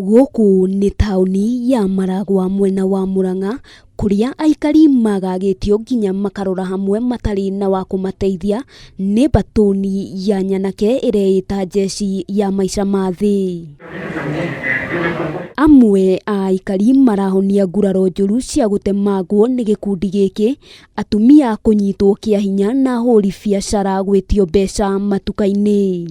Gũkũ nĩ taũni ya Maragwa mwena wa Murang'a, kuria aikari magagĩtio nginya makarora hamwe matarĩ na wa kũmateithia nĩ batoni ya nyanake ĩreĩta njeci ya maica ma thĩ. Amwe a aikari marahonia nguraro njũru cia gũtemangwo nĩ gĩkundi gĩkĩ, atumia kũnyitwo kĩa hinya na ahũri biacara gwĩtio mbeca matuka-inĩ.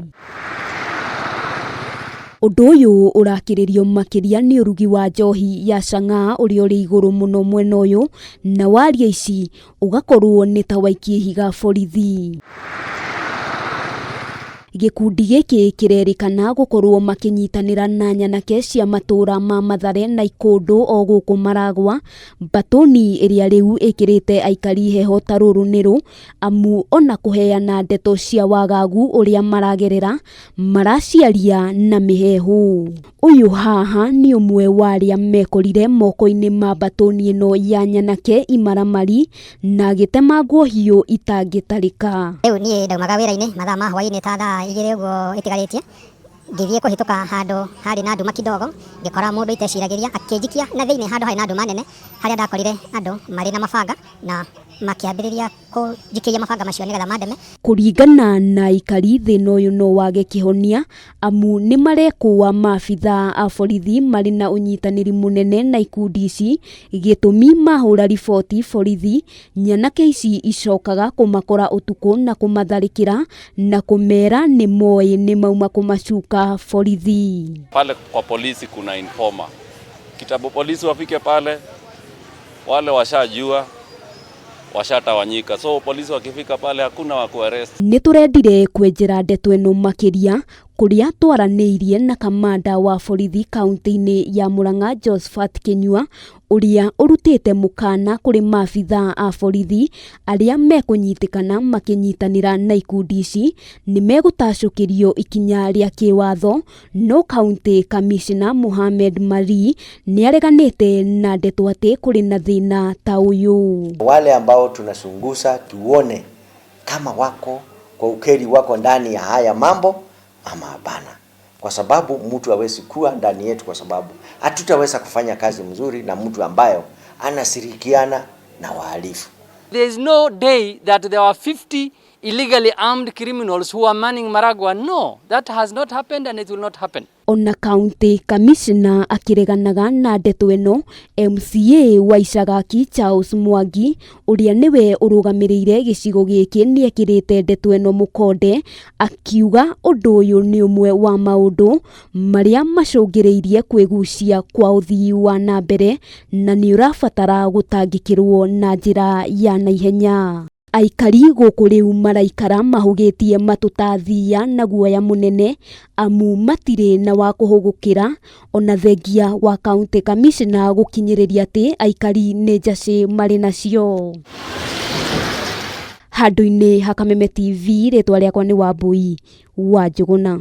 Ũndũ ũyũ ũrakĩrĩrio makĩria nĩ ũrugi wa njohi ya Chang'aa ũrĩa ũrĩ igũrũ mũno mwena ũyũ, na waria ici ũgakorwo nĩ ta waikia ihiga borithi. Gĩkundi gĩkĩ kĩrerĩkana gũkorwo makĩnyitanĩra na nyanake cia matũra ma Mathare na Ikũndũ o gũkũ Maragwa, batoni ĩrĩa rĩu ĩkĩrĩte aikari heho ta rũrũ nĩrũ, amu ona kũheana ndeto cia wagagu ũrĩa maragerera maraciaria na mĩhehu. Ũyũ haha nĩ ũmwe wa arĩa mekorire moko-inĩ ma batoni ĩno ya nyanake imaramari na agĩtemangwo hiũ itangĩtarĩka. Rĩu niĩ ndaumaga wĩra-inĩ mathaa ma hwaĩ-inĩ ta thaa igĩrĩ ũguo ĩtigarĩtie, ngĩthiĩ kũhĩtũka handũ harĩ na nduma kidogo, ngĩkora mũndũ iteciragĩria akĩnjikia na thĩinĩ handũ harĩ na nduma nene, harĩa ndakorire andũ marĩ na mabanga na makĩambĩrĩria kũnjikĩria mabanga macio nĩgetha mandeme. Kũringana na aikari, thĩna ũyũ no wage kĩhonia, amu nĩ marekũa maabithaa a borithi marĩ na ũnyitanĩri mũnene na ikundi ici, gĩtũmi mahũra riboti borithi, nyanake ici icokaga kũmakora ũtukũ na kũmatharĩkĩra na kũmera nĩ moĩ nĩ mauma kũmacuka borithi. Pale kwa polisi kuna informa. Kitabu polisi wafike pale, wale washajua, washatawanyika. So polisi wakifika pale hakuna wa kuarrest. Nĩ tũrendire kwenjera ndeto ĩno makĩria kũrĩa twaranĩirie na kamanda wa borithi kaunti-inĩ ya Murang'a Josephat Kinyua, ũrĩa ũrutĩte mũkana kũrĩ maabithaa a borithi arĩa mekũnyitĩkana makĩnyitanĩra na ikundi ici nĩ megũtacũkĩrio ikinya rĩa kĩwatho, no kaunti kamishna Mohamed Mari nĩ areganĩte na ndeto atĩ kũrĩ na thĩna ta ũyũ. Wale ambao tunachunguza tuone kama wako kwa ukeli wako ndani ya haya mambo ama hapana, kwa sababu mtu hawezi kuwa ndani yetu, kwa sababu hatutaweza kufanya kazi mzuri na mtu ambayo anashirikiana na wahalifu. There is no day that there are 50 illegally armed criminals who are manning Maragwa. No, that has not happened and it will not happen. Ona kaunti kamishna akĩreganaga na ndeto ĩno, MCA wa Icagaki Charles Mwangi ũrĩa nĩwe ũrũgamĩrĩire gĩcigo gĩkĩ nĩ ekĩrĩte ndeto ĩno mũkonde, akiuga ũndũ ũyũ nĩ ũmwe wa maũndũ marĩa macũngĩrĩirie kwĩgucia kwa ũthii wa na mbere na nĩ ũrabatara gũtangĩkĩrwo na njĩra ya naihenya. Aikari gũkũ rĩu maraikara mahũgĩtie matũ ta thia na guoya mũnene, amu matirĩ na wa kũhũgũkĩra, ona thengia wa kaunti kamishna gũkinyĩrĩria atĩ aikari nĩ njacĩ marĩ nacio. Handũ-inĩ ha Kameme TV, rĩtwa rĩakwa nĩ Wambui wa Njũgũna.